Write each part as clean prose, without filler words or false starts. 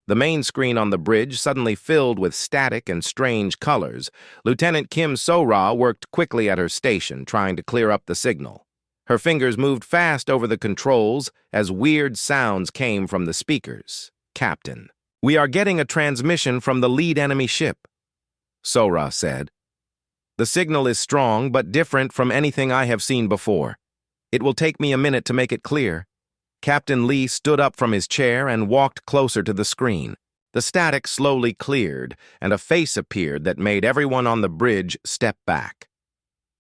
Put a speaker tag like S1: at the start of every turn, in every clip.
S1: The main screen on the bridge suddenly filled with static and strange colors. Lieutenant Kim So-ra worked quickly at her station, trying to clear up the signal. Her fingers moved fast over the controls as weird sounds came from the speakers. "Captain, we are getting a transmission from the lead enemy ship," So-ra said. "The signal is strong but different from anything I have seen before. It will take me a minute to make it clear." Captain Lee stood up from his chair and walked closer to the screen. The static slowly cleared, and a face appeared that made everyone on the bridge step back.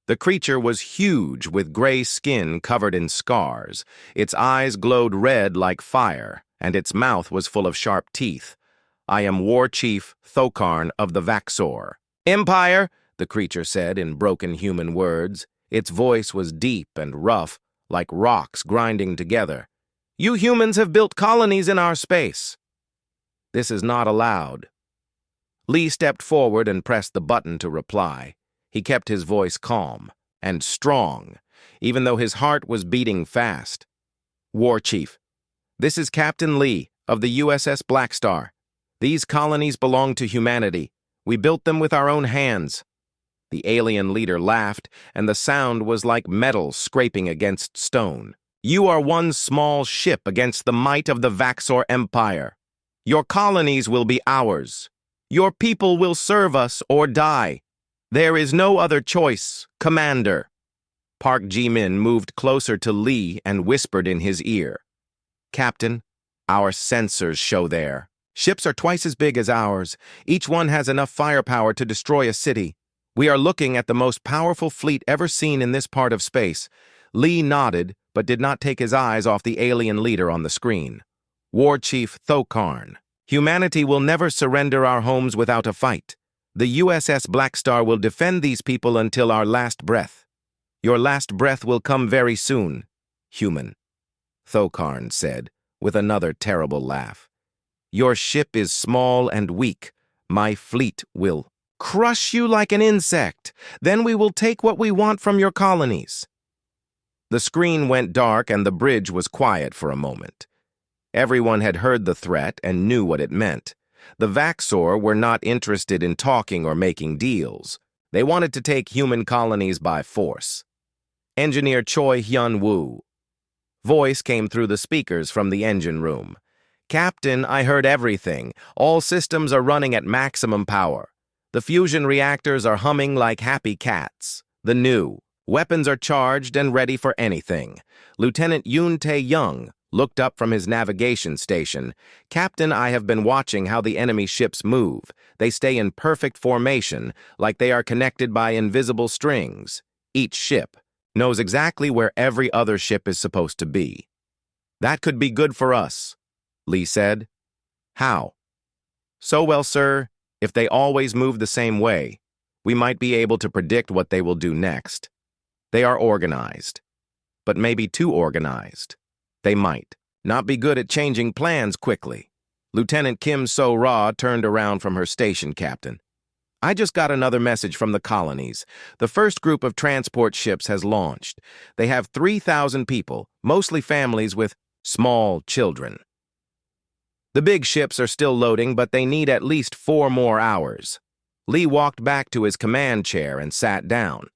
S1: The creature was huge, with gray skin covered in scars. Its eyes glowed red like fire, and its mouth was full of sharp teeth. "I am War Chief Thokarn of the Vaxor." "Empire," the creature said in broken human words. Its voice was deep and rough, like rocks grinding together. "You humans have built colonies in our space. This is not allowed." Lee stepped forward and pressed the button to reply. He kept his voice calm and strong, even though his heart was beating fast. "War Chief, this is Captain Lee of the USS Blackstar. These colonies belong to humanity. We built them with our own hands." The alien leader laughed, and the sound was like metal scraping against stone. "You are one small ship against the might of the Vaxor Empire. Your colonies will be ours. Your people will serve us or die. There is no other choice, Commander." Park Ji-min moved closer to Lee and whispered in his ear. "Captain, our sensors show there. Ships are twice as big as ours. Each one has enough firepower to destroy a city. We are looking at the most powerful fleet ever seen in this part of space." Lee nodded, but did not take his eyes off the alien leader on the screen. "War Chief Thokarn, humanity will never surrender our homes without a fight. The USS Blackstar will defend these people until our last breath. Your last breath will come very soon, human," Thokarn said, with another terrible laugh. "Your ship is small and weak. My fleet will crush you like an insect. Then we will take what we want from your colonies." The screen went dark and the bridge was quiet for a moment. Everyone had heard the threat and knew what it meant. The Vaxor were not interested in talking or making deals. They wanted to take human colonies by force. Engineer Choi Hyun-woo. Voice came through the speakers from the engine room. "Captain, I heard everything. All systems are running at maximum power. The fusion reactors are humming like happy cats. The new weapons are charged and ready for anything." Lieutenant Yoon Tae-young looked up from his navigation station. "Captain, I have been watching how the enemy ships move. They stay in perfect formation, like they are connected by invisible strings. Each ship knows exactly where every other ship is supposed to be." "That could be good for us," Lee said. "How?" "So well, sir, if they always move the same way, we might be able to predict what they will do next. They are organized, but maybe too organized. They might not be good at changing plans quickly." Lieutenant Kim So-ra turned around from her station captain. "I just got another message from the colonies. The first group of transport ships has launched. They have 3,000 people, mostly families with small children. The big ships are still loading, but they need at least 4 more hours." Lee walked back to his command chair and sat down.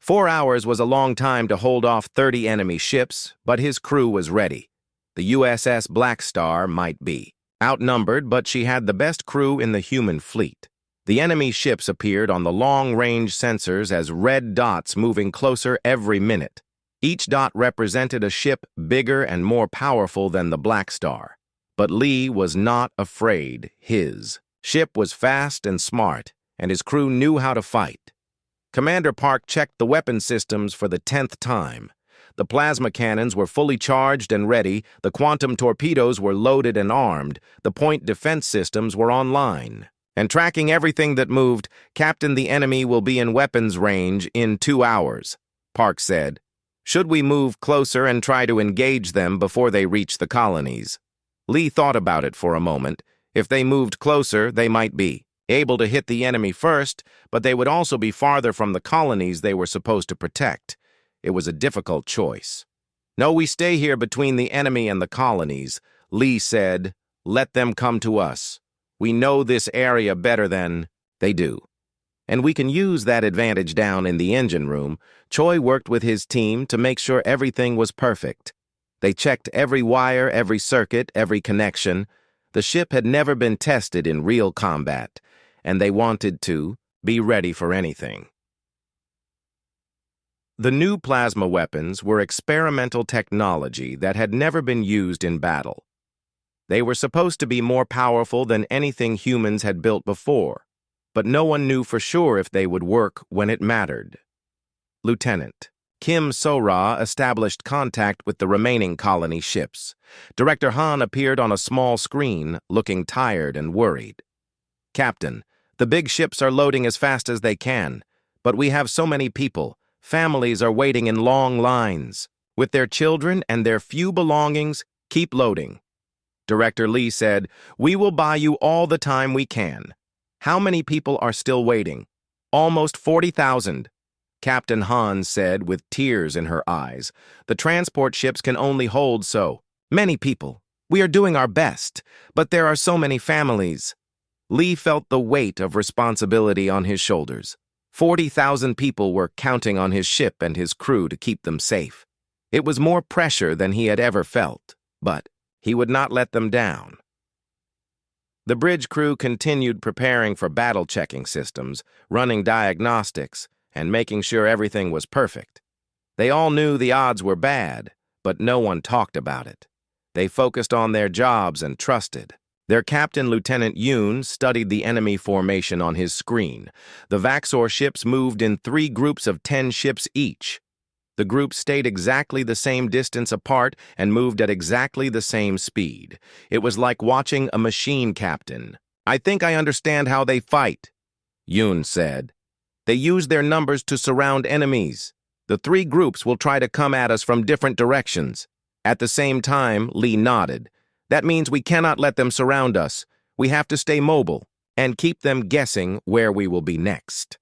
S1: 4 hours was a long time to hold off 30 enemy ships, but his crew was ready. The USS Blackstar might be outnumbered, but she had the best crew in the human fleet. The enemy ships appeared on the long-range sensors as red dots moving closer every minute. Each dot represented a ship bigger and more powerful than the Blackstar. But Lee was not afraid. His ship was fast and smart, and his crew knew how to fight. Commander Park checked the weapon systems for the 10th time. The plasma cannons were fully charged and ready, the quantum torpedoes were loaded and armed, the point defense systems were online. "And tracking everything that moved, Captain, the enemy will be in weapons range in 2 hours, Park said. "Should we move closer and try to engage them before they reach the colonies?" Lee thought about it for a moment. If they moved closer, they might be able to hit the enemy first, but they would also be farther from the colonies they were supposed to protect. It was a difficult choice. "No, we stay here between the enemy and the colonies," Lee said, Let them come to us. We know this area better than they do. And we can use that advantage down in the engine room. Choi worked with his team to make sure everything was perfect. They checked every wire, every circuit, every connection. The ship had never been tested in real combat, and they wanted to be ready for anything. The new plasma weapons were experimental technology that had never been used in battle. They were supposed to be more powerful than anything humans had built before, but no one knew for sure if they would work when it mattered. Lieutenant Kim So-ra established contact with the remaining colony ships. Director Han appeared on a small screen, looking tired and worried. Captain, the big ships are loading as fast as they can, but we have so many people. Families are waiting in long lines. With their children and their few belongings, keep loading. Director Lee said, "We will buy you all the time we can." How many people are still waiting? Almost 40,000. Captain Han said with tears in her eyes. The transport ships can only hold so many people. We are doing our best, but there are so many families. Lee felt the weight of responsibility on his shoulders. 40,000 people were counting on his ship and his crew to keep them safe. It was more pressure than he had ever felt, but he would not let them down. The bridge crew continued preparing for battle-checking systems, running diagnostics, and making sure everything was perfect. They all knew the odds were bad, but no one talked about it. They focused on their jobs and trusted. Their captain, Lieutenant Yoon, studied the enemy formation on his screen. The Vaxor ships moved in 3 groups of 10 ships each. The groups stayed exactly the same distance apart and moved at exactly the same speed. It was like watching a machine captain. "I think I understand how they fight," Yoon said. "They use their numbers to surround enemies. The 3 groups will try to come at us from different directions." At the same time, Lee nodded. "That means we cannot let them surround us. We have to stay mobile and keep them guessing where we will be next."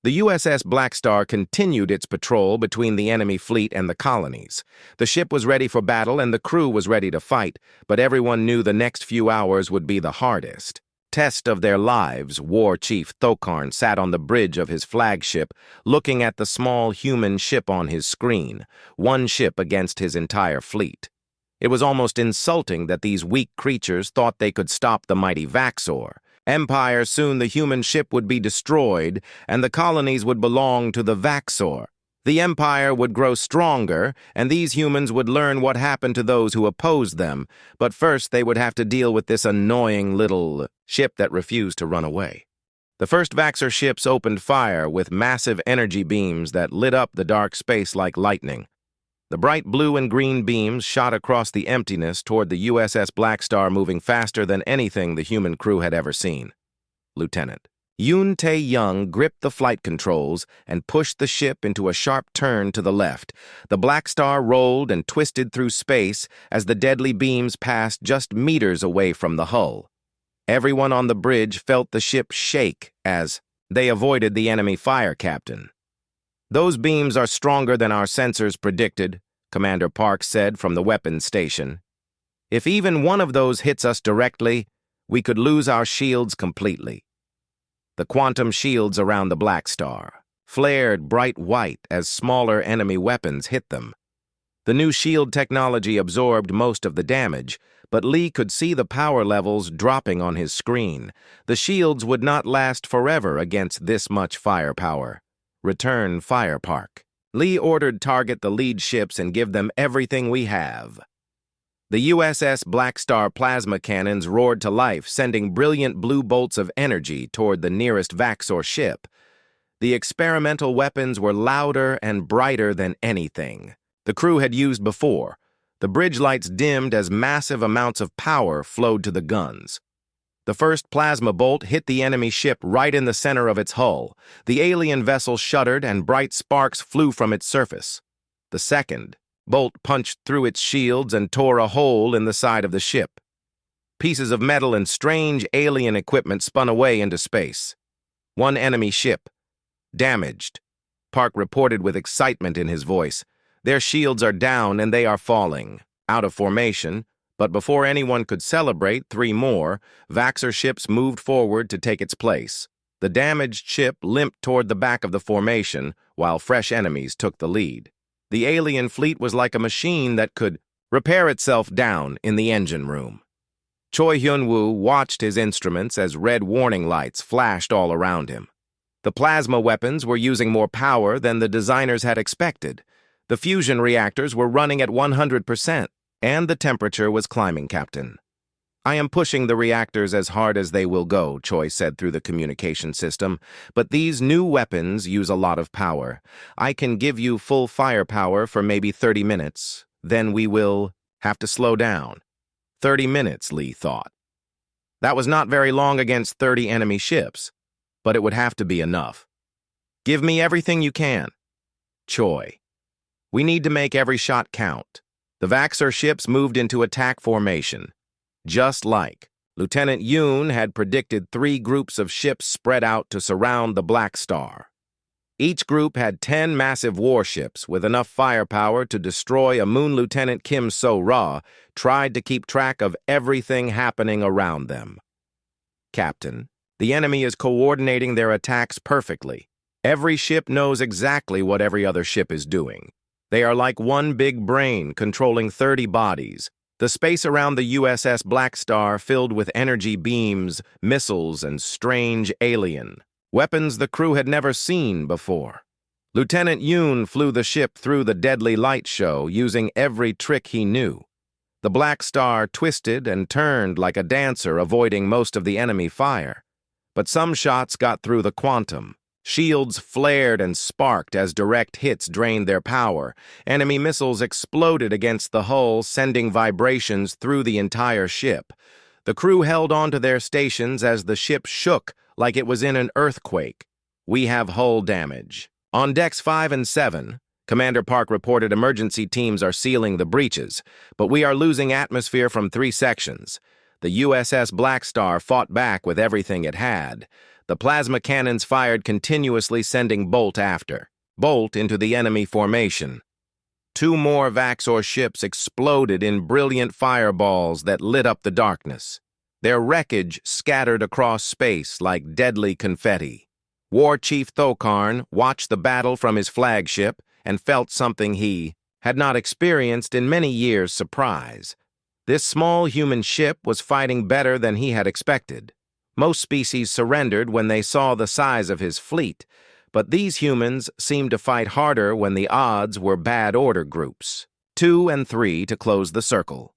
S1: The USS Blackstar continued its patrol between the enemy fleet and the colonies. The ship was ready for battle and the crew was ready to fight, but everyone knew the next few hours would be the hardest. Test of their lives, War Chief Thokarn sat on the bridge of his flagship, looking at the small human ship on his screen, one ship against his entire fleet. It was almost insulting that these weak creatures thought they could stop the mighty Vaxor. Empire, soon the human ship would be destroyed, and the colonies would belong to the Vaxor. The Empire would grow stronger, and these humans would learn what happened to those who opposed them, but first they would have to deal with this annoying little ship that refused to run away. The first Vaxor ships opened fire with massive energy beams that lit up the dark space like lightning. The bright blue and green beams shot across the emptiness toward the USS Blackstar, moving faster than anything the human crew had ever seen. Lieutenant Yoon Tae-young gripped the flight controls and pushed the ship into a sharp turn to the left. The Blackstar rolled and twisted through space as the deadly beams passed just meters away from the hull. Everyone on the bridge felt the ship shake as they avoided the enemy fire captain. "Those beams are stronger than our sensors predicted," Commander Park said from the weapons station. "If even one of those hits us directly, we could lose our shields completely." The quantum shields around the Blackstar flared bright white as smaller enemy weapons hit them. The new shield technology absorbed most of the damage, but Lee could see the power levels dropping on his screen. The shields would not last forever against this much firepower. "Return Fire Park." Lee ordered target the lead ships and give them everything we have. The USS Blackstar plasma cannons roared to life, sending brilliant blue bolts of energy toward the nearest Vaxor ship. The experimental weapons were louder and brighter than anything the crew had used before. The bridge lights dimmed as massive amounts of power flowed to the guns. The first plasma bolt hit the enemy ship right in the center of its hull. The alien vessel shuddered and bright sparks flew from its surface. The second bolt punched through its shields and tore a hole in the side of the ship. Pieces of metal and strange alien equipment spun away into space. One enemy ship damaged. Park reported with excitement in his voice. "Their shields are down and they are falling." Out of formation, But before anyone could celebrate, three more Vaxxer ships moved forward to take its place. The damaged ship limped toward the back of the formation, while fresh enemies took the lead. The alien fleet was like a machine that could repair itself down in the engine room. Choi Hyun-woo watched his instruments as red warning lights flashed all around him. The plasma weapons were using more power than the designers had expected. The fusion reactors were running at 100%, and the temperature was climbing, Captain. I am pushing the reactors as hard as they will go, Choi said through the communication system, but these new weapons use a lot of power. I can give you full firepower for maybe 30 minutes. Then we will have to slow down. 30 minutes, Lee thought. That was not very long against 30 enemy ships, but it would have to be enough. Give me everything you can. Choi. We need to make every shot count. The Vaxxer ships moved into attack formation. Just like Lieutenant Yoon had predicted, 3 groups of ships spread out to surround the Blackstar. Each group had 10 massive warships with enough firepower to destroy a moon. Lieutenant Kim So-ra tried to keep track of everything happening around them. Captain, the enemy is coordinating their attacks perfectly. Every ship knows exactly what every other ship is doing. They are like one big brain controlling 30 bodies. The space around the USS Blackstar filled with energy beams, missiles, and strange alien weapons the crew had never seen before. Lieutenant Yoon flew the ship through the deadly light show using every trick he knew. The Blackstar twisted and turned like a dancer, avoiding most of the enemy fire. But some shots got through the quantum. Shields flared and sparked as direct hits drained their power. Enemy missiles exploded against the hull, sending vibrations through the entire ship. The crew held on to their stations as the ship shook like it was in an earthquake. We have hull damage. On decks 5 and 7, Commander Park reported emergency teams are sealing the breaches, but we are losing atmosphere from 3 sections. The USS Blackstar fought back with everything it had. The plasma cannons fired continuously, sending bolt after bolt into the enemy formation. 2 more Vaxxer ships exploded in brilliant fireballs that lit up the darkness. Their wreckage scattered across space like deadly confetti. War Chief Thokarn watched the battle from his flagship and felt something he had not experienced in many years: surprise. This small human ship was fighting better than he had expected. Most species surrendered when they saw the size of his fleet, but these humans seemed to fight harder when the odds were bad order groups. 2 and 3 to close the circle.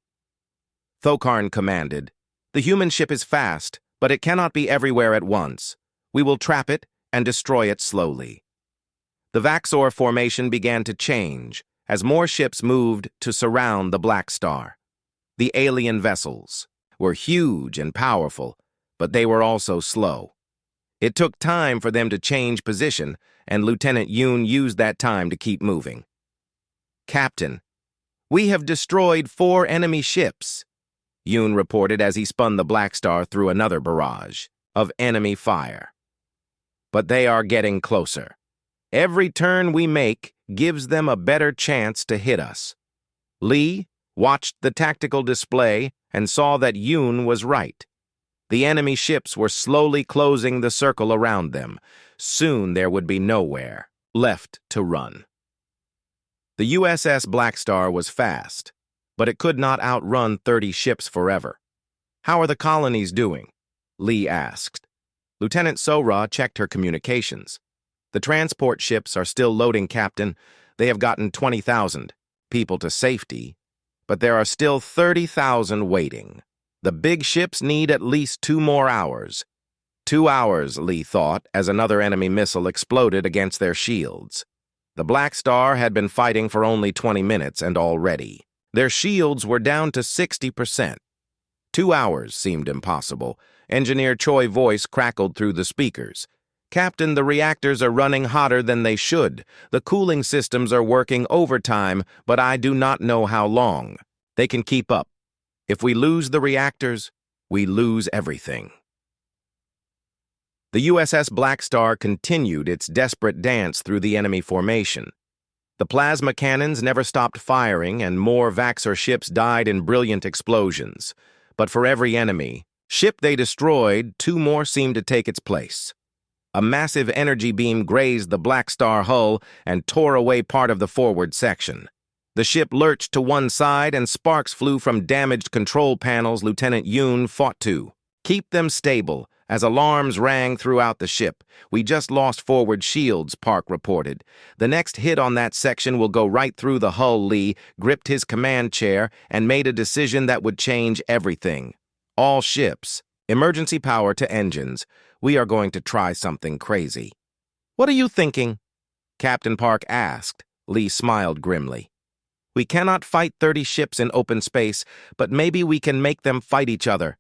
S1: Thokarn commanded, "The human ship is fast, but it cannot be everywhere at once. We will trap it and destroy it slowly." The Vaxxer formation began to change as more ships moved to surround the Blackstar. The alien vessels were huge and powerful, but they were also slow. It took time for them to change position, and Lieutenant Yoon used that time to keep moving. "Captain, we have destroyed 4 enemy ships," Yoon reported as he spun the Blackstar through another barrage of enemy fire. "But they are getting closer. Every turn we make gives them a better chance to hit us." Lee watched the tactical display and saw that Yoon was right. The enemy ships were slowly closing the circle around them. Soon there would be nowhere left to run. The USS Blackstar was fast, but it could not outrun 30 ships forever. "How are the colonies doing?" Lee asked. Lieutenant So-ra checked her communications. "The transport ships are still loading, Captain. They have gotten 20,000 people to safety, but there are still 30,000 waiting. The big ships need at least 2 more hours. 2 hours, Lee thought, as another enemy missile exploded against their shields. The Blackstar had been fighting for only 20 minutes, and already their shields were down to 60%. 2 hours seemed impossible. Engineer Choi's voice crackled through the speakers. "Captain, the reactors are running hotter than they should. The cooling systems are working overtime, but I do not know how long they can keep up. If we lose the reactors, we lose everything." The USS Blackstar continued its desperate dance through the enemy formation. The plasma cannons never stopped firing, and more Vaxxor ships died in brilliant explosions. But for every enemy ship they destroyed, two more seemed to take its place. A massive energy beam grazed the Blackstar hull and tore away part of the forward section. The ship lurched to one side, and sparks flew from damaged control panels Lieutenant Yoon fought to keep them stable. As alarms rang throughout the ship, "We just lost forward shields," Park reported. "The next hit on that section will go right through the hull." Lee gripped his command chair and made a decision that would change everything. "All ships, emergency power to engines. We are going to try something crazy." "What are you thinking?" Captain Park asked. Lee smiled grimly. "We cannot fight 30 ships in open space, but maybe we can make them fight each other.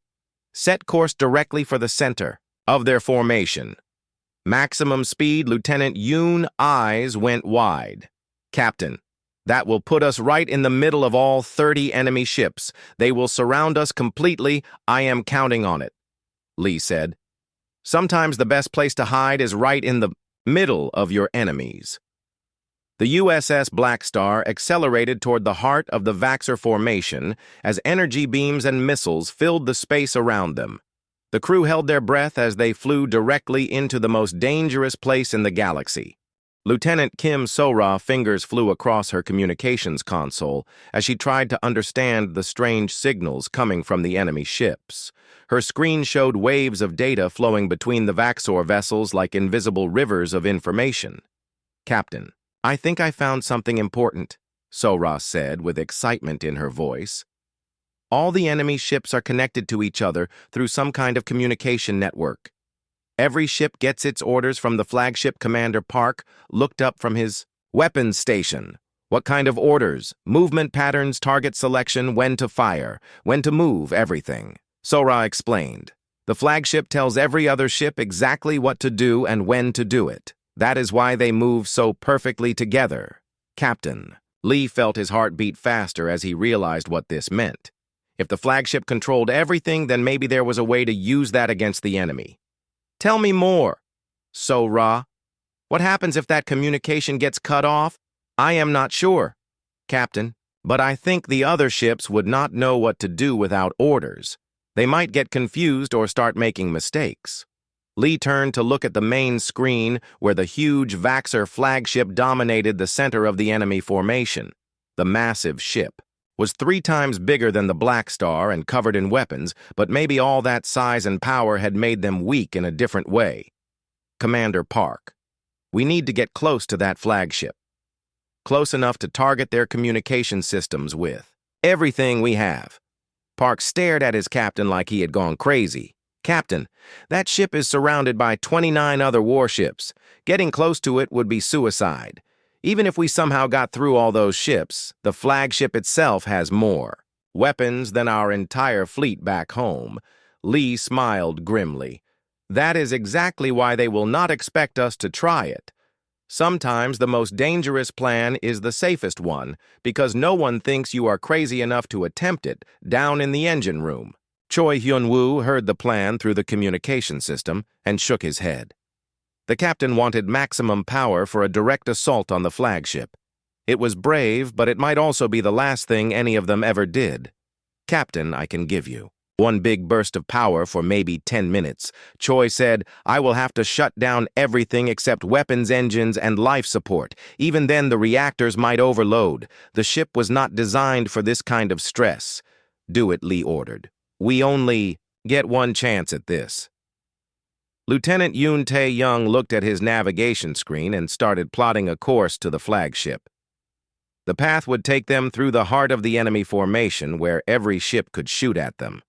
S1: Set course directly for the center of their formation." Maximum speed. Lieutenant Yoon's eyes went wide. "Captain, that will put us right in the middle of all 30 enemy ships. They will surround us completely. I am counting on it," Lee said. "Sometimes the best place to hide is right in the middle of your enemies." The USS Blackstar accelerated toward the heart of the Vaxxor formation as energy beams and missiles filled the space around them. The crew held their breath as they flew directly into the most dangerous place in the galaxy. Lieutenant Kim So-Ra's fingers flew across her communications console as she tried to understand the strange signals coming from the enemy ships. Her screen showed waves of data flowing between the Vaxxor vessels like invisible rivers of information. "Captain, I think I found something important," So-Ra said with excitement in her voice. "All the enemy ships are connected to each other through some kind of communication network. Every ship gets its orders from the flagship commander." Park looked up from his weapons station. "What kind of orders? Movement patterns, target selection, when to fire, when to move, everything." So-Ra explained. "The flagship tells every other ship exactly what to do and when to do it. That is why they move so perfectly together." "Captain." Lee felt his heart beat faster as he realized what this meant. If the flagship controlled everything, then maybe there was a way to use that against the enemy. "Tell me more." So-Ra, "What happens if that communication gets cut off?" "I am not sure, Captain, but I think the other ships would not know what to do without orders. They might get confused or start making mistakes." Lee turned to look at the main screen where the huge Vaxxor flagship dominated the center of the enemy formation. The massive ship was 3 times bigger than the Blackstar and covered in weapons, but maybe all that size and power had made them weak in a different way. "Commander Park, we need to get close to that flagship. Close enough to target their communication systems with everything we have." Park stared at his captain like he had gone crazy. "Captain, that ship is surrounded by 29 other warships. Getting close to it would be suicide. Even if we somehow got through all those ships, the flagship itself has more weapons than our entire fleet back home." Lee smiled grimly. "That is exactly why they will not expect us to try it. Sometimes the most dangerous plan is the safest one, because no one thinks you are crazy enough to attempt it down in the engine room." Choi Hyun-woo heard the plan through the communication system and shook his head. The captain wanted maximum power for a direct assault on the flagship. It was brave, but it might also be the last thing any of them ever did. "Captain, I can give you one big burst of power for maybe 10 minutes. Choi said, "I will have to shut down everything except weapons, engines, and life support. Even then, the reactors might overload. The ship was not designed for this kind of stress." "Do it," Lee ordered. "We only get one chance at this." Lieutenant Yoon Tae-young looked at his navigation screen and started plotting a course to the flagship. The path would take them through the heart of the enemy formation where every ship could shoot at them.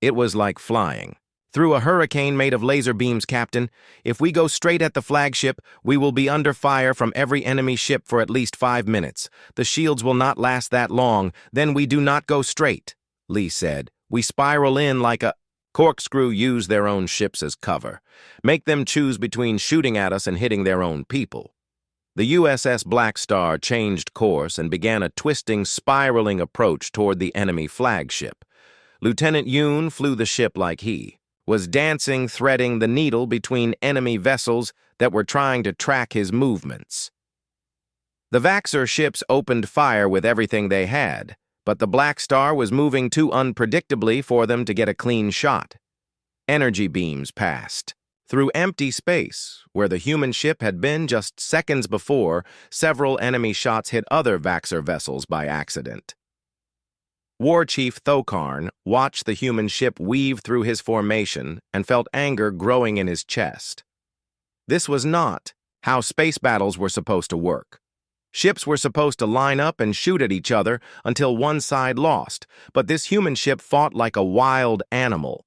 S1: It was like flying through a hurricane made of laser beams. "Captain, if we go straight at the flagship, we will be under fire from every enemy ship for at least 5 minutes. The shields will not last that long. Then we do not go straight," Lee said. "We spiral in like a corkscrew. Use their own ships as cover. Make them choose between shooting at us and hitting their own people." The USS Blackstar changed course and began a twisting, spiraling approach toward the enemy flagship. Lieutenant Yoon flew the ship like he was dancing, threading the needle between enemy vessels that were trying to track his movements. The Vaxxer ships opened fire with everything they had, but the Blackstar was moving too unpredictably for them to get a clean shot. Energy beams passed. Through empty space, where the human ship had been just seconds before, several enemy shots hit other Vaxxer vessels by accident. War Chief Thokarn watched the human ship weave through his formation and felt anger growing in his chest. This was not how space battles were supposed to work. Ships were supposed to line up and shoot at each other until one side lost, but this human ship fought like a wild animal.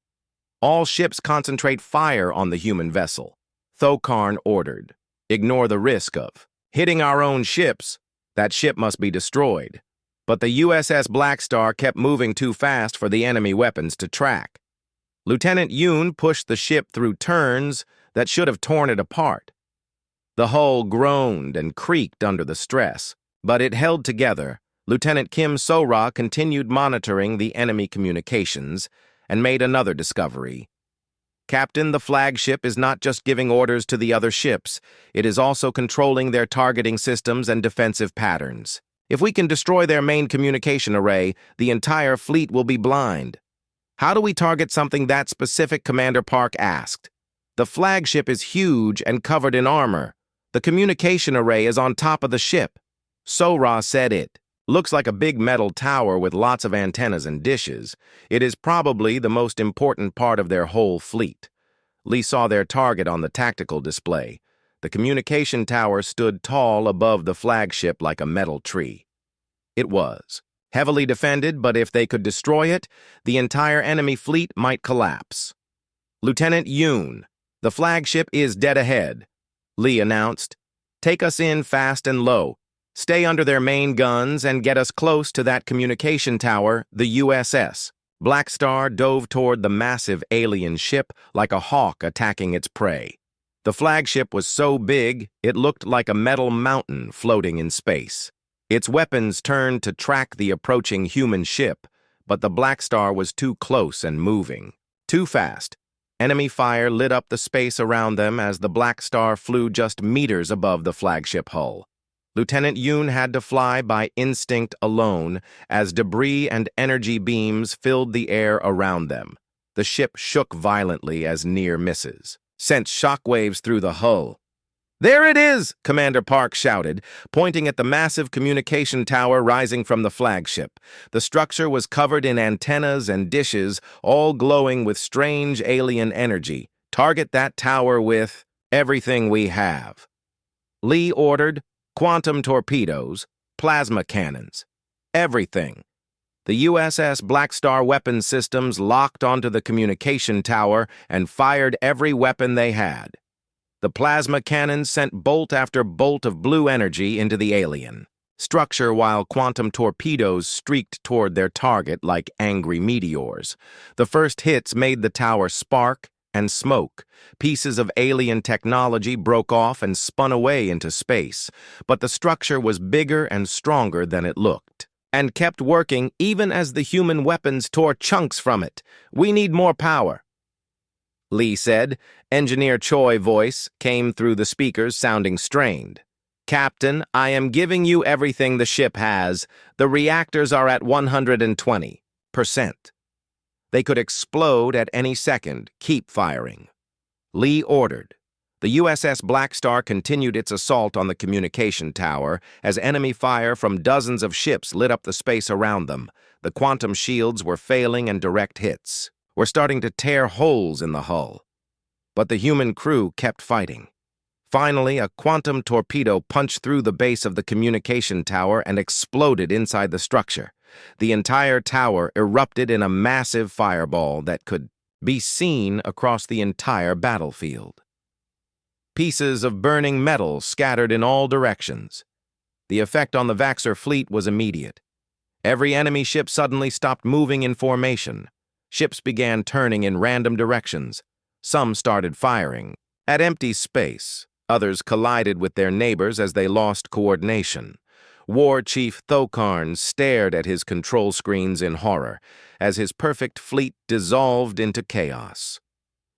S1: All ships concentrate fire on the human vessel, Thokarn ordered. Ignore the risk of hitting our own ships. That ship must be destroyed. But the USS Blackstar kept moving too fast for the enemy weapons to track. Lieutenant Yoon pushed the ship through turns that should have torn it apart. The hull groaned and creaked under the stress, but it held together. Lieutenant Kim So-ra continued monitoring the enemy communications and made another discovery. Captain, the flagship is not just giving orders to the other ships, it is also controlling their targeting systems and defensive patterns. If we can destroy their main communication array, the entire fleet will be blind. How do we target something that specific? Commander Park asked. The flagship is huge and covered in armor. The communication array is on top of the ship. So-ra said it. Looks like a big metal tower with lots of antennas and dishes. It is probably the most important part of their whole fleet. Lee saw their target on the tactical display. The communication tower stood tall above the flagship like a metal tree. It was heavily defended, but if they could destroy it, the entire enemy fleet might collapse. Lieutenant Yoon, the flagship is dead ahead, Lee announced. Take us in fast and low. Stay under their main guns and get us close to that communication tower, the USS. Blackstar dove toward the massive alien ship like a hawk attacking its prey. The flagship was so big, it looked like a metal mountain floating in space. Its weapons turned to track the approaching human ship, but the Blackstar was too close and moving. Too fast. Enemy fire lit up the space around them as the Blackstar flew just meters above the flagship hull. Lieutenant Yoon had to fly by instinct alone as debris and energy beams filled the air around them. The ship shook violently as near misses sent shockwaves through the hull. There it is, Commander Park shouted, pointing at the massive communication tower rising from the flagship. The structure was covered in antennas and dishes, all glowing with strange alien energy. Target that tower with everything we have. Lee ordered quantum torpedoes, plasma cannons, everything. The USS Blackstar weapon systems locked onto the communication tower and fired every weapon they had. The plasma cannons sent bolt after bolt of blue energy into the alien structure while quantum torpedoes streaked toward their target like angry meteors. The first hits made the tower spark and smoke. Pieces of alien technology broke off and spun away into space, but the structure was bigger and stronger than it looked, and kept working even as the human weapons tore chunks from it. We need more power, Lee said. Engineer Choi's voice came through the speakers sounding strained. Captain, I am giving you everything the ship has. The reactors are at 120%. They could explode at any second. Keep firing. Lee ordered. The USS Blackstar continued its assault on the communication tower as enemy fire from dozens of ships lit up the space around them. The quantum shields were failing and direct hits were starting to tear holes in the hull. But the human crew kept fighting. Finally, a quantum torpedo punched through the base of the communication tower and exploded inside the structure. The entire tower erupted in a massive fireball that could be seen across the entire battlefield. Pieces of burning metal scattered in all directions. The effect on the Vaxxer fleet was immediate. Every enemy ship suddenly stopped moving in formation. Ships began turning in random directions. Some started firing at empty space. Others collided with their neighbors as they lost coordination. War Chief Thokarn stared at his control screens in horror as his perfect fleet dissolved into chaos.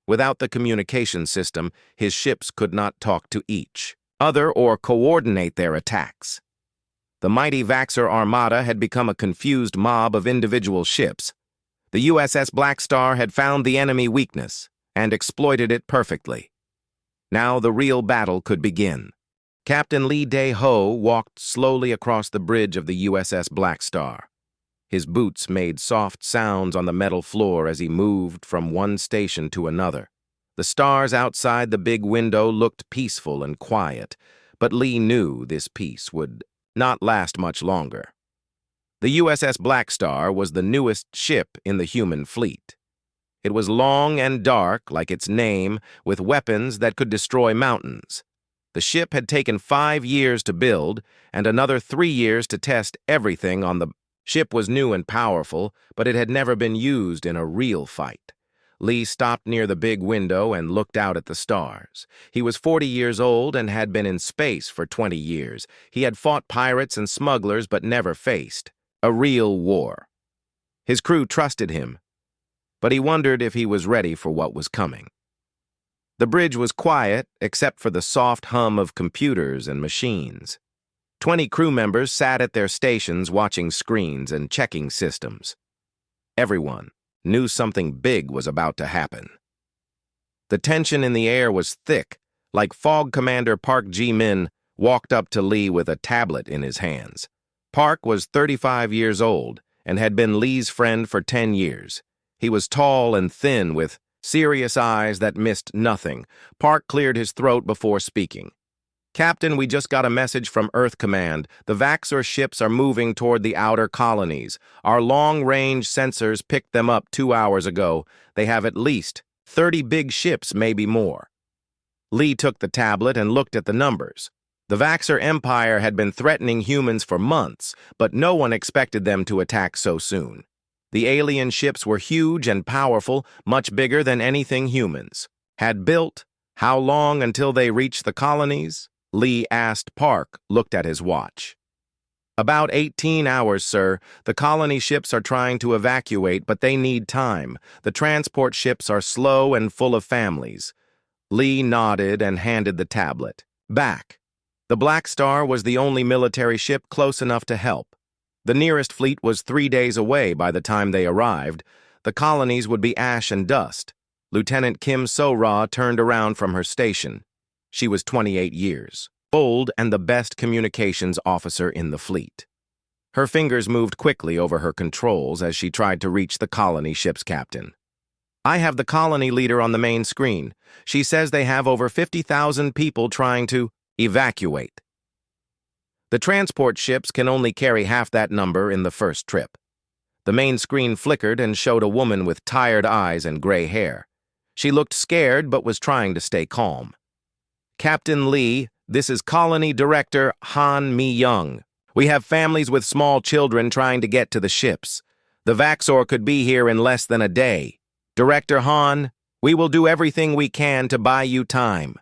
S1: Without the communication system, his ships could not talk to each other or coordinate their attacks. The mighty Vaxxer armada had become a confused mob of individual ships. The USS Blackstar had found the enemy weakness and exploited it perfectly. Now the real battle could begin. Captain Lee Dae-ho walked slowly across the bridge of the USS Blackstar. His boots made soft sounds on the metal floor as he moved from one station to another. The stars outside the big window looked peaceful and quiet, but Lee knew this peace would not last much longer. The USS Blackstar was the newest ship in the human fleet. It was long and dark, like its name, with weapons that could destroy mountains. The ship had taken 5 years to build, and another 3 years to test everything on the ship. Was new and powerful, but it had never been used in a real fight. Lee stopped near the big window and looked out at the stars. He was 40 years old and had been in space for 20 years. He had fought pirates and smugglers but never faced a real war. His crew trusted him, but he wondered if he was ready for what was coming. The bridge was quiet except for the soft hum of computers and machines. 20 crew members sat at their stations watching screens and checking systems. Everyone knew something big was about to happen. The tension in the air was thick, like Fog Commander Park Ji-min walked up to Lee with a tablet in his hands. Park was 35 years old and had been Lee's friend for 10 years. He was tall and thin with serious eyes that missed nothing. Park cleared his throat before speaking. "Captain, we just got a message from Earth Command. The Vaxxer ships are moving toward the outer colonies. Our long-range sensors picked them up 2 hours ago. They have at least 30 big ships, maybe more." Lee took the tablet and looked at the numbers. The Vaxxer Empire had been threatening humans for months, but no one expected them to attack so soon. The alien ships were huge and powerful, much bigger than anything humans had built. How long until they reached the colonies? Lee asked. Park looked at his watch. "About 18 hours, sir. The colony ships are trying to evacuate, but they need time. The transport ships are slow and full of families." Lee nodded and handed the tablet back. The Blackstar was the only military ship close enough to help. The nearest fleet was 3 days away by the time they arrived. The colonies would be ash and dust. Lieutenant Kim So-ra turned around from her station. She was 28 years old and the best communications officer in the fleet. Her fingers moved quickly over her controls as she tried to reach the colony ship's captain. "I have the colony leader on the main screen. She says they have over 50,000 people trying to evacuate. The transport ships can only carry half that number in the first trip." The main screen flickered and showed a woman with tired eyes and gray hair. She looked scared but was trying to stay calm. "Captain Lee, this is Colony Director Han Mi-young. We have families with small children trying to get to the ships. The Vaxxor could be here in less than a day. Director Han, we will do everything we can to buy you time."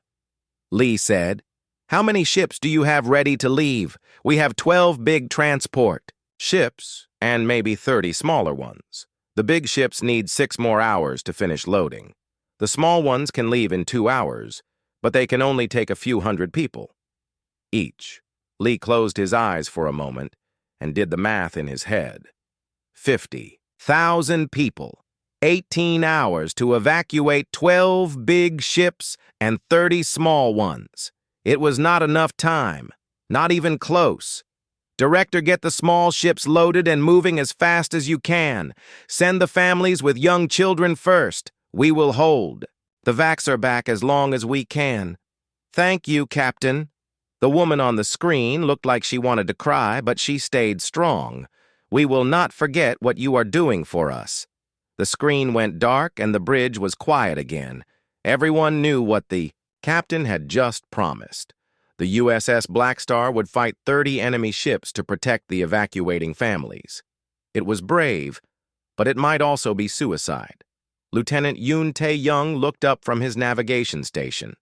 S1: Lee said, "How many ships do you have ready to leave? We have 12 big transport ships and maybe 30 smaller ones. The big ships need 6 more hours to finish loading. The small ones can leave in 2 hours, but they can only take a few hundred people each." Lee closed his eyes for a moment and did the math in his head. 50,000 people, 18 hours to evacuate 12 big ships and 30 small ones. It was not enough time, not even close. "Director, get the small ships loaded and moving as fast as you can. Send the families with young children first. We will hold the Vaxxer back as long as we can." "Thank you, Captain." The woman on the screen looked like she wanted to cry, but she stayed strong. "We will not forget what you are doing for us." The screen went dark and the bridge was quiet again. Everyone knew what the captain had just promised. The USS Blackstar would fight 30 enemy ships to protect the evacuating families. It was brave, but it might also be suicide. Lieutenant Yoon Tae-young looked up from his navigation station.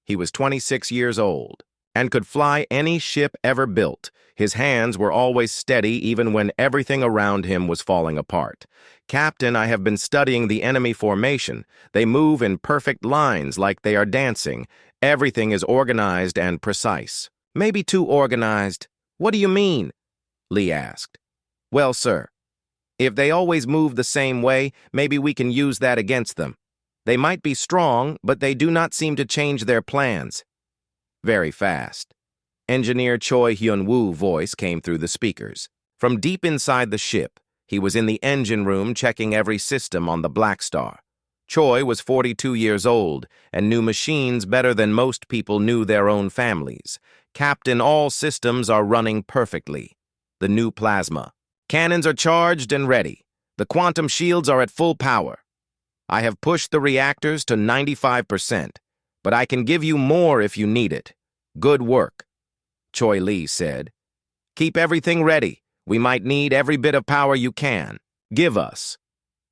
S1: He was 26 years old and could fly any ship ever built. His hands were always steady even when everything around him was falling apart. "Captain, I have been studying the enemy formation. They move in perfect lines like they are dancing. Everything is organized and precise. Maybe too organized. What do you mean? Lee asked. Well, sir, if they always move the same way, maybe we can use that against them. They might be strong, but they do not seem to change their plans. Very fast. Engineer Choi Hyun-woo's voice came through the speakers. From deep inside the ship, he was in the engine room checking every system on the Blackstar. Choi was 42 years old and knew machines better than most people knew their own families. Captain, all systems are running perfectly. The new plasma. Cannons are charged and ready. The quantum shields are at full power. I have pushed the reactors to 95%, but I can give you more if you need it. Good work, Choi Lee said. Keep everything ready. We might need every bit of power you can. Give us.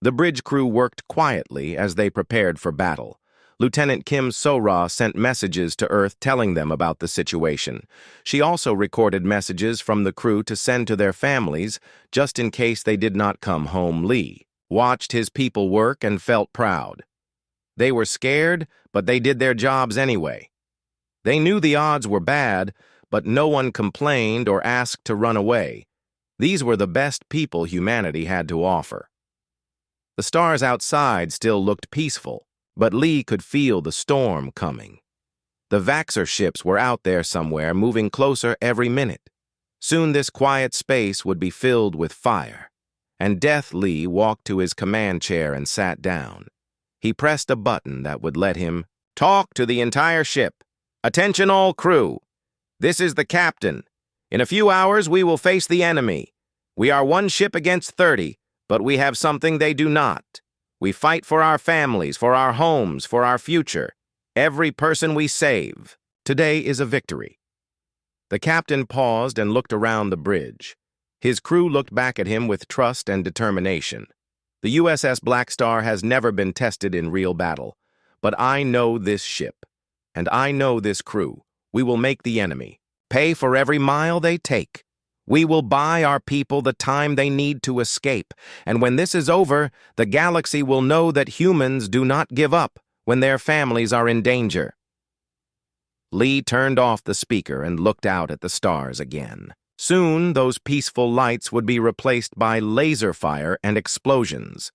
S1: The bridge crew worked quietly as they prepared for battle. Lieutenant Kim So-ra sent messages to Earth telling them about the situation. She also recorded messages from the crew to send to their families just in case they did not come home. Lee watched his people work and felt proud. They were scared, but they did their jobs anyway. They knew the odds were bad, but no one complained or asked to run away. These were the best people humanity had to offer. The stars outside still looked peaceful, but Lee could feel the storm coming. The Vaxxer ships were out there somewhere, moving closer every minute. Soon this quiet space would be filled with fire. And Death Lee walked to his command chair and sat down. He pressed a button that would let him talk to the entire ship. Attention all crew. This is the captain. In a few hours we will face the enemy. We are one ship against 30, but we have something they do not. We fight for our families, for our homes, for our future. Every person we save. Today is a victory. The captain paused and looked around the bridge. His crew looked back at him with trust and determination. The USS Blackstar has never been tested in real battle, but I know this ship, and I know this crew. We will make the enemy pay for every mile they take. We will buy our people the time they need to escape, and when this is over, the galaxy will know that humans do not give up when their families are in danger. Lee turned off the speaker and looked out at the stars again. Soon, those peaceful lights would be replaced by laser fire and explosions.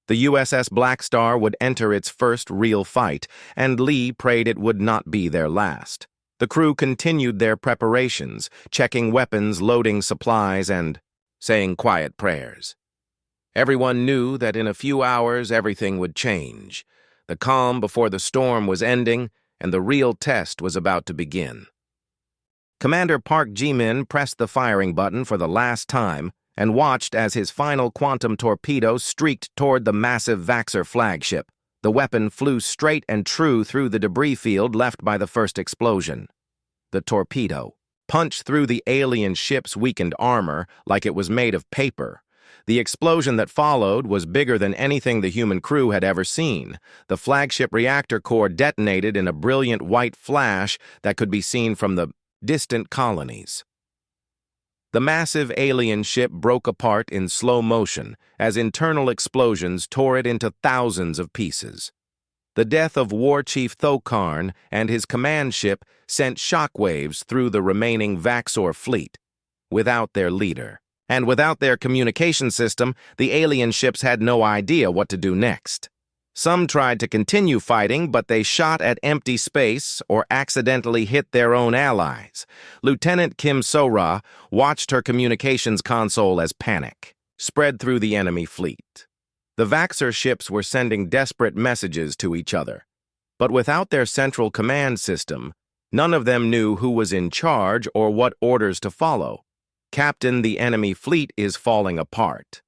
S1: The USS Blackstar would enter its first real fight, and Lee prayed it would not be their last. The crew continued their preparations, checking weapons, loading supplies, and saying quiet prayers. Everyone knew that in a few hours everything would change. The calm before the storm was ending, and the real test was about to begin. Commander Park Ji-min pressed the firing button for the last time and watched as his final quantum torpedo streaked toward the massive Vaxxer flagship. The weapon flew straight and true through the debris field left by the first explosion. The torpedo punched through the alien ship's weakened armor like it was made of paper. The explosion that followed was bigger than anything the human crew had ever seen. The flagship reactor core detonated in a brilliant white flash that could be seen from the distant colonies. The massive alien ship broke apart in slow motion as internal explosions tore it into thousands of pieces. The death of War Chief Thokarn and his command ship sent shockwaves through the remaining Vaxxor fleet. Without their leader and without their communication system, the alien ships had no idea what to do next. Some tried to continue fighting, but they shot at empty space or accidentally hit their own allies. Lieutenant Kim So-ra watched her communications console as panic spread through the enemy fleet. The Vaxxer ships were sending desperate messages to each other, but without their central command system, none of them knew who was in charge or what orders to follow. Captain, the enemy fleet is falling apart,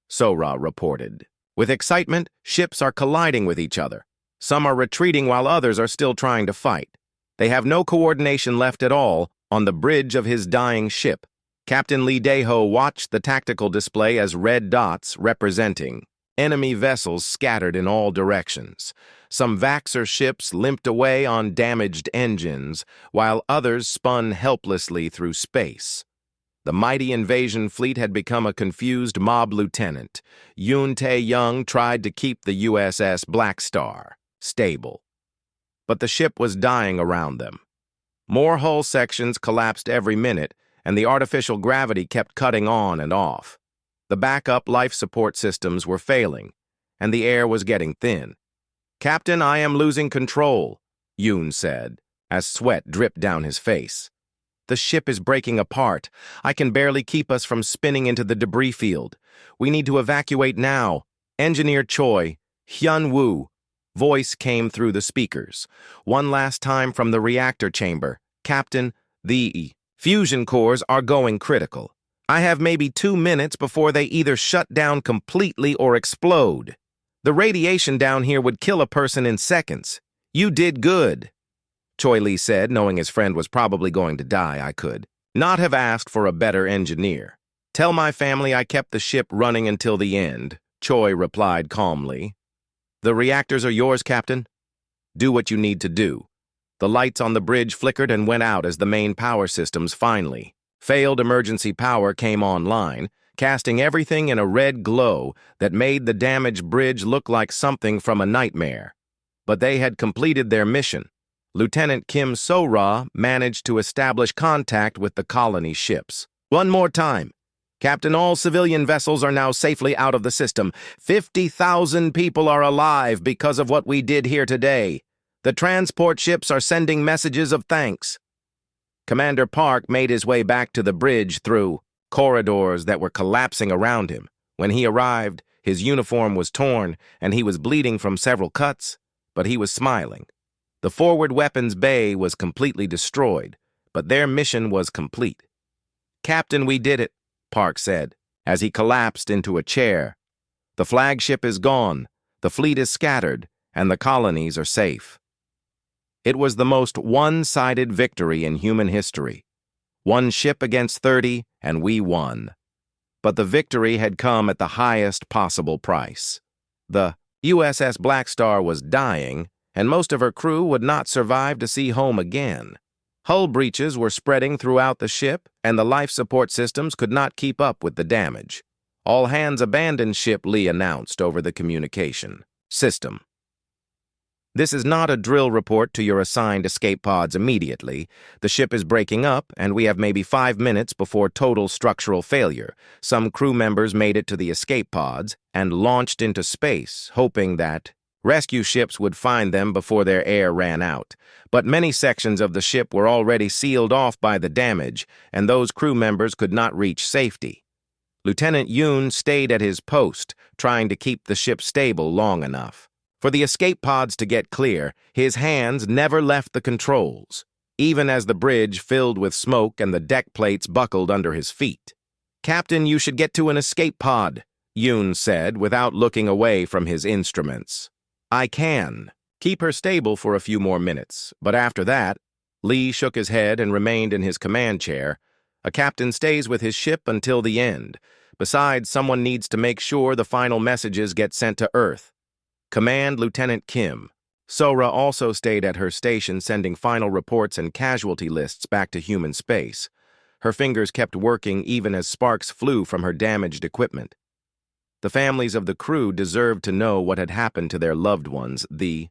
S1: So-ra reported. With excitement, ships are colliding with each other. Some are retreating while others are still trying to fight. They have no coordination left at all on the bridge of his dying ship. Captain Lee Dae-ho watched the tactical display as red dots representing enemy vessels scattered in all directions. Some Vaxxer ships limped away on damaged engines, while others spun helplessly through space. The mighty invasion fleet had become a confused mob. Lieutenant Yoon Tae-young tried to keep the USS Blackstar stable, but the ship was dying around them. More hull sections collapsed every minute and the artificial gravity kept cutting on and off. The backup life support systems were failing, and the air was getting thin. "Captain, I am losing control," Yoon said, as sweat dripped down his face. "The ship is breaking apart. I can barely keep us from spinning into the debris field. We need to evacuate now. Engineer Choi, Hyun Woo." Voice came through the speakers. "One last time from the reactor chamber. Captain, the fusion cores are going critical. I have maybe 2 minutes before they either shut down completely or explode. The radiation down here would kill a person in seconds. You did good." Choi Lee said, knowing his friend was probably going to die. "I could not have asked for a better engineer. Tell my family I kept the ship running until the end," Choi replied calmly. "The reactors are yours, Captain. Do what you need to do." The lights on the bridge flickered and went out as the main power systems finally failed. Emergency power came online, casting everything in a red glow that made the damaged bridge look like something from a nightmare. But they had completed their mission. Lieutenant Kim So-ra managed to establish contact with the colony ships. "One more time. Captain, all civilian vessels are now safely out of the system. 50,000 people are alive because of what we did here today. The transport ships are sending messages of thanks." Commander Park made his way back to the bridge through corridors that were collapsing around him. When he arrived, his uniform was torn and he was bleeding from several cuts, but he was smiling. The forward weapons bay was completely destroyed, but their mission was complete. "Captain, we did it," Park said, as he collapsed into a chair. "The flagship is gone, the fleet is scattered, and the colonies are safe." It was the most one-sided victory in human history. 1 ship against 30, and we won. But the victory had come at the highest possible price. The USS Blackstar was dying, and most of her crew would not survive to see home again. Hull breaches were spreading throughout the ship, and the life support systems could not keep up with the damage. "All hands abandon ship," Lee announced over the communication system. "This is not a drill report to your assigned escape pods immediately. The ship is breaking up, and we have maybe 5 minutes before total structural failure. Some crew members made it to the escape pods and launched into space, hoping that rescue ships would find them before their air ran out. But many sections of the ship were already sealed off by the damage, and those crew members could not reach safety. Lieutenant Yoon stayed at his post, trying to keep the ship stable long enough for the escape pods to get clear. His hands never left the controls, even as the bridge filled with smoke and the deck plates buckled under his feet. "Captain, you should get to an escape pod," Yoon said without looking away from his instruments. "I can. Keep her stable for a few more minutes, but after that..." Lee shook his head and remained in his command chair. "A captain stays with his ship until the end. Besides, someone needs to make sure the final messages get sent to Earth. Command Lieutenant Kim." So-ra also stayed at her station, sending final reports and casualty lists back to human space. Her fingers kept working even as sparks flew from her damaged equipment. The families of the crew deserved to know what had happened to their loved ones. The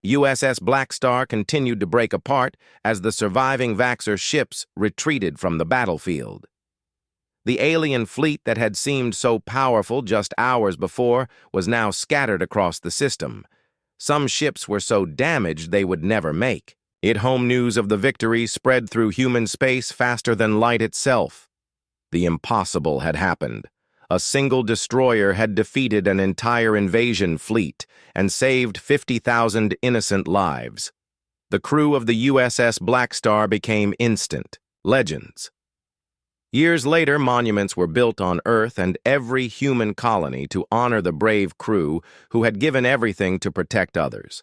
S1: USS Blackstar continued to break apart as the surviving Vaxxer ships retreated from the battlefield. The alien fleet that had seemed so powerful just hours before was now scattered across the system. Some ships were so damaged they would never make it home. News of the victory spread through human space faster than light itself. The impossible had happened. A single destroyer had defeated an entire invasion fleet and saved 50,000 innocent lives. The crew of the USS Blackstar became instant legends. Years later, monuments were built on Earth and every human colony to honor the brave crew who had given everything to protect others.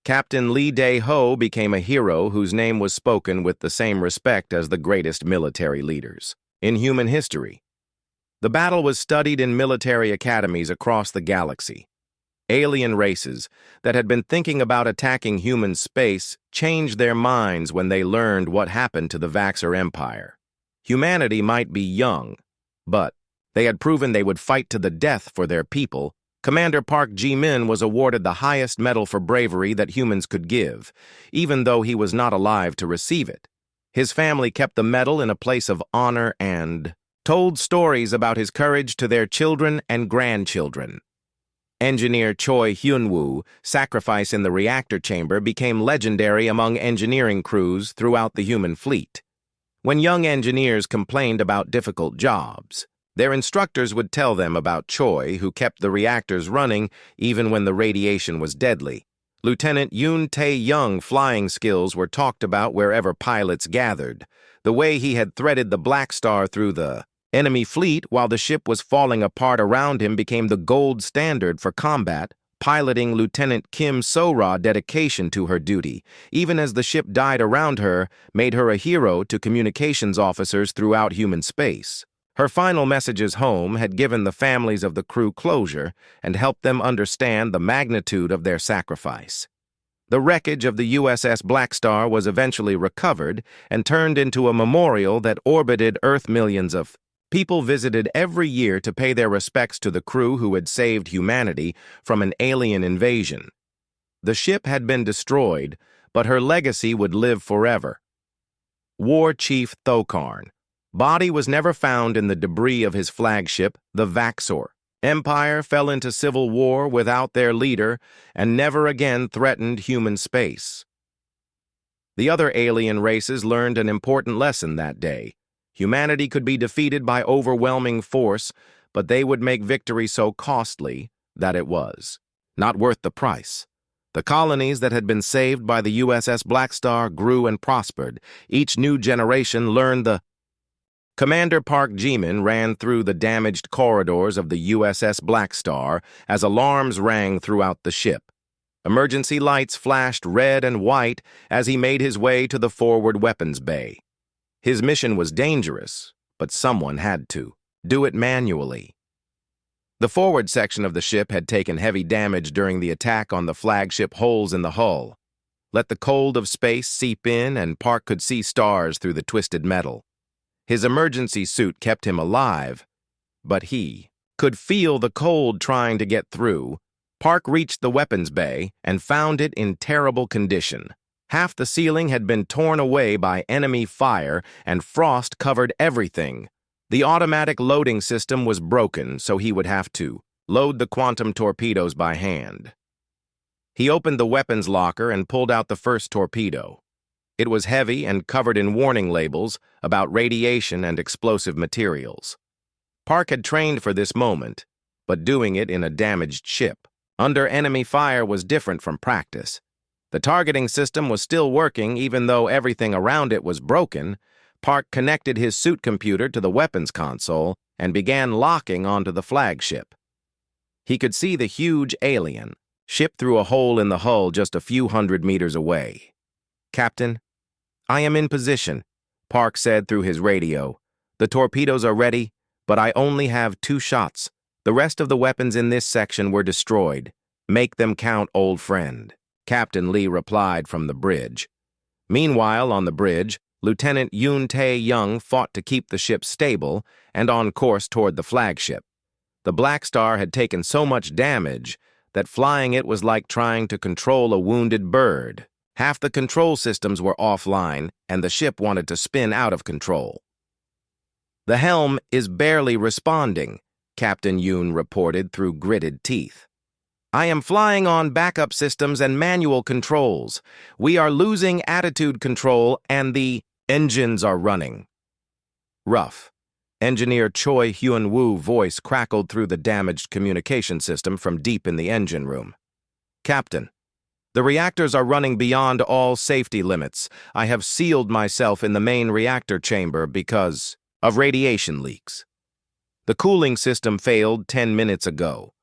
S1: Captain Lee Dae-ho became a hero whose name was spoken with the same respect as the greatest military leaders in human history. The battle was studied in military academies across the galaxy. Alien races that had been thinking about attacking human space changed their minds when they learned what happened to the Vaxxer Empire. Humanity might be young, but they had proven they would fight to the death for their people. Commander Park Ji-min was awarded the highest medal for bravery that humans could give, even though he was not alive to receive it. His family kept the medal in a place of honor and told stories about his courage to their children and grandchildren. Engineer Choi Hyun-woo's sacrifice in the reactor chamber became legendary among engineering crews throughout the human fleet. When young engineers complained about difficult jobs, their instructors would tell them about Choi, who kept the reactors running even when the radiation was deadly. Lieutenant Yoon Tae-young's flying skills were talked about wherever pilots gathered. The way he had threaded the Blackstar through the enemy fleet while the ship was falling apart around him became the gold standard for combat, piloting Lieutenant Kim So-ra's dedication to her duty, even as the ship died around her, made her a hero to communications officers throughout human space. Her final messages home had given the families of the crew closure and helped them understand the magnitude of their sacrifice. The wreckage of the USS Blackstar was eventually recovered and turned into a memorial that orbited Earth. Millions of people visited every year to pay their respects to the crew who had saved humanity from an alien invasion. The ship had been destroyed, but her legacy would live forever. War Chief Thokarn. Body was never found in the debris of his flagship, the Vaxor. Empire fell into civil war without their leader and never again threatened human space. The other alien races learned an important lesson that day. Humanity could be defeated by overwhelming force, but they would make victory so costly that it was not worth the price. The colonies that had been saved by the USS Blackstar grew and prospered. Each new generation learned the Commander Park Jimin ran through the damaged corridors of the USS Blackstar as alarms rang throughout the ship. Emergency lights flashed red and white as he made his way to the forward weapons bay. His mission was dangerous, but someone had to do it manually. The forward section of the ship had taken heavy damage during the attack on the flagship holes in the hull. Let the cold of space seep in, and Park could see stars through the twisted metal. His emergency suit kept him alive, but he could feel the cold trying to get through. Park reached the weapons bay and found it in terrible condition. Half the ceiling had been torn away by enemy fire, and frost covered everything. The automatic loading system was broken, so he would have to load the quantum torpedoes by hand. He opened the weapons locker and pulled out the first torpedo. It was heavy and covered in warning labels about radiation and explosive materials. Park had trained for this moment, but doing it in a damaged ship under enemy fire was different from practice. The targeting system was still working even though everything around it was broken. Park connected his suit computer to the weapons console and began locking onto the flagship. He could see the huge alien ship through a hole in the hull just a few hundred meters away. "Captain, I am in position," Park said through his radio. "The torpedoes are ready, but I only have 2 shots. The rest of the weapons in this section were destroyed. Make them count, old friend," Captain Lee replied from the bridge. Meanwhile, on the bridge, Lieutenant Yoon Tae-young fought to keep the ship stable and on course toward the flagship. The Blackstar had taken so much damage that flying it was like trying to control a wounded bird. Half the control systems were offline, and the ship wanted to spin out of control. "The helm is barely responding," Captain Yoon reported through gritted teeth. "I am flying on backup systems and manual controls. We are losing attitude control and the engines are running." Rough. Engineer Choi Hyun-woo's voice crackled through the damaged communication system from deep in the engine room. "Captain, the reactors are running beyond all safety limits. I have sealed myself in the main reactor chamber because of radiation leaks. The cooling system failed 10 minutes ago.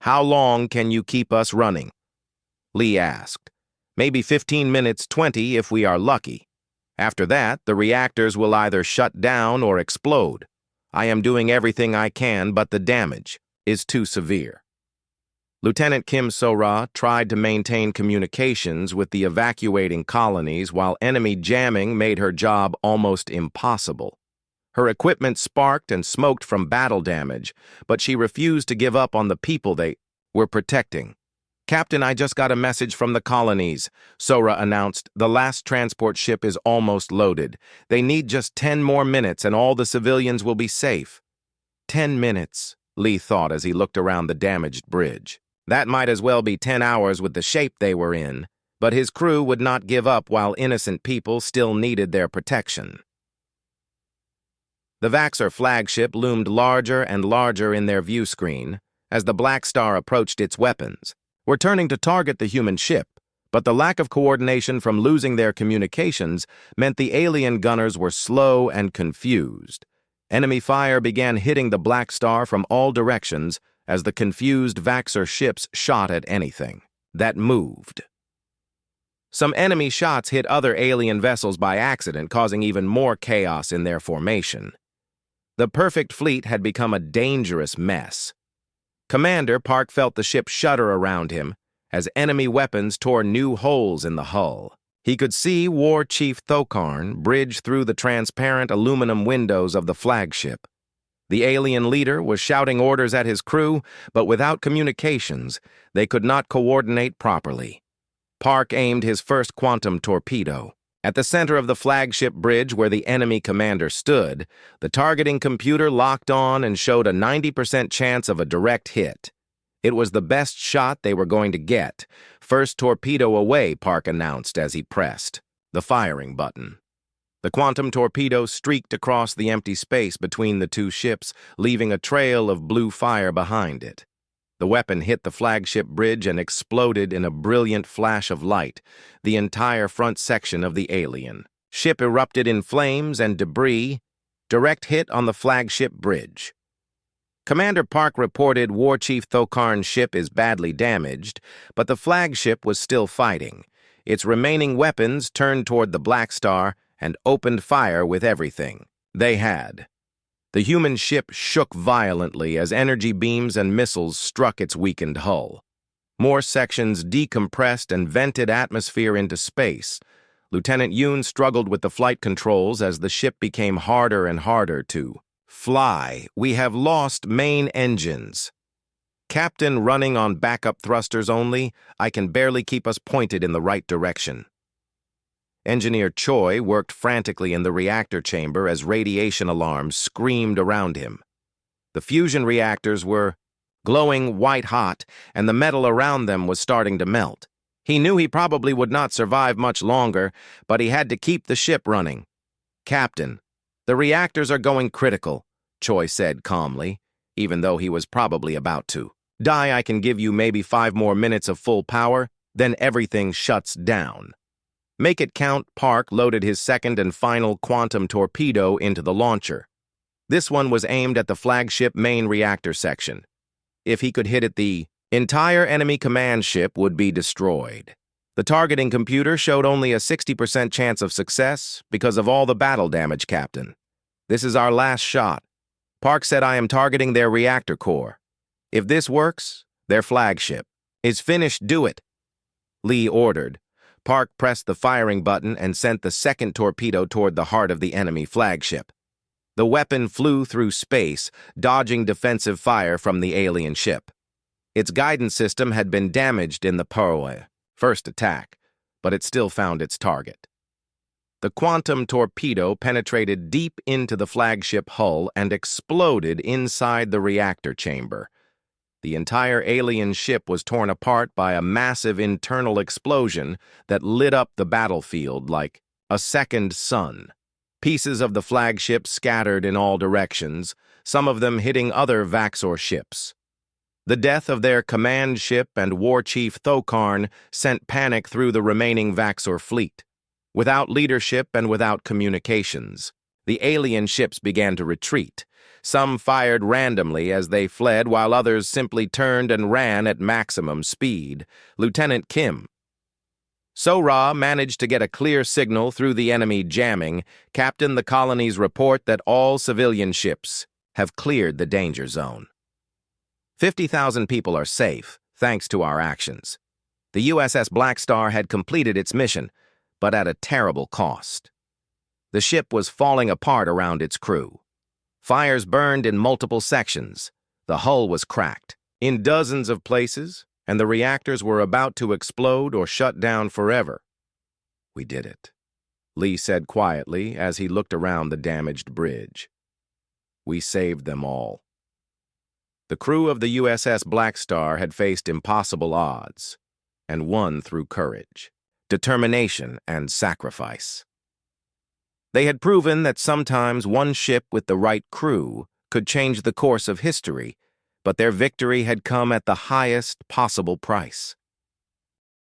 S1: How long can you keep us running?" Lee asked. "Maybe 15 minutes, 20 if we are lucky. After that, the reactors will either shut down or explode. I am doing everything I can, but the damage is too severe." Lieutenant Kim So-ra tried to maintain communications with the evacuating colonies while enemy jamming made her job almost impossible. Her equipment sparked and smoked from battle damage, but she refused to give up on the people they were protecting. "Captain, I just got a message from the colonies," Sora announced. "The last transport ship is almost loaded. They need just 10 more minutes and all the civilians will be safe." 10 minutes, Lee thought as he looked around the damaged bridge. That might as well be 10 hours with the shape they were in, but his crew would not give up while innocent people still needed their protection. The Vaxxor flagship loomed larger and larger in their view screen as the Blackstar approached its weapons. Were turning to target the human ship, but the lack of coordination from losing their communications meant the alien gunners were slow and confused. Enemy fire began hitting the Blackstar from all directions as the confused Vaxxor ships shot at anything that moved. Some enemy shots hit other alien vessels by accident, causing even more chaos in their formation. The perfect fleet had become a dangerous mess. Commander Park felt the ship shudder around him as enemy weapons tore new holes in the hull. He could see War Chief Thokarn bridge through the transparent aluminum windows of the flagship. The alien leader was shouting orders at his crew, but without communications, they could not coordinate properly. Park aimed his first quantum torpedo. At the center of the flagship bridge where the enemy commander stood, the targeting computer locked on and showed a 90% chance of a direct hit. It was the best shot they were going to get. "First torpedo away," Park announced as he pressed the firing button. The quantum torpedo streaked across the empty space between the two ships, leaving a trail of blue fire behind it. The weapon hit the flagship bridge and exploded in a brilliant flash of light, the entire front section of the alien ship erupted in flames and debris. Direct hit on the flagship bridge. Commander Park reported War Chief Thokarn's ship is badly damaged, but the flagship was still fighting. Its remaining weapons turned toward the Blackstar and opened fire with everything they had. The human ship shook violently as energy beams and missiles struck its weakened hull. More sections decompressed and vented atmosphere into space. Lieutenant Yoon struggled with the flight controls as the ship became harder and harder to fly. "We have lost main engines." "Captain, running on backup thrusters only. I can barely keep us pointed in the right direction." Engineer Choi worked frantically in the reactor chamber as radiation alarms screamed around him. The fusion reactors were glowing white-hot, and the metal around them was starting to melt. He knew he probably would not survive much longer, but he had to keep the ship running. "Captain, the reactors are going critical," Choi said calmly, even though he was probably about to die. "I can give you maybe 5 more minutes of full power, then everything shuts down." "Make it count." Park loaded his second and final quantum torpedo into the launcher. This one was aimed at the flagship main reactor section. If he could hit it, the entire enemy command ship would be destroyed. The targeting computer showed only a 60% chance of success because of all the battle damage, "Captain. This is our last shot." Park said, "I am targeting their reactor core. If this works, their flagship is finished. Do it." Lee ordered. Park pressed the firing button and sent the second torpedo toward the heart of the enemy flagship. The weapon flew through space, dodging defensive fire from the alien ship. Its guidance system had been damaged in the first attack, but it still found its target. The quantum torpedo penetrated deep into the flagship hull and exploded inside the reactor chamber. The entire alien ship was torn apart by a massive internal explosion that lit up the battlefield like a second sun. Pieces of the flagship scattered in all directions, some of them hitting other Vaxxor ships. The death of their command ship and War Chief Thokarn sent panic through the remaining Vaxxor fleet. Without leadership and without communications, the alien ships began to retreat. Some fired randomly as they fled, while others simply turned and ran at maximum speed. Lieutenant Kim Sora managed to get a clear signal through the enemy jamming. "Captain, the colonies report that all civilian ships have cleared the danger zone. 50,000 people are safe, thanks to our actions." The USS Blackstar had completed its mission, but at a terrible cost. The ship was falling apart around its crew. Fires burned in multiple sections. The hull was cracked in dozens of places. and the reactors were about to explode or shut down forever. "We did it," Lee said quietly as he looked around the damaged bridge. "We saved them all." The crew of the USS Blackstar had faced impossible odds and won through courage, determination, and sacrifice. They had proven that sometimes one ship with the right crew could change the course of history, but their victory had come at the highest possible price.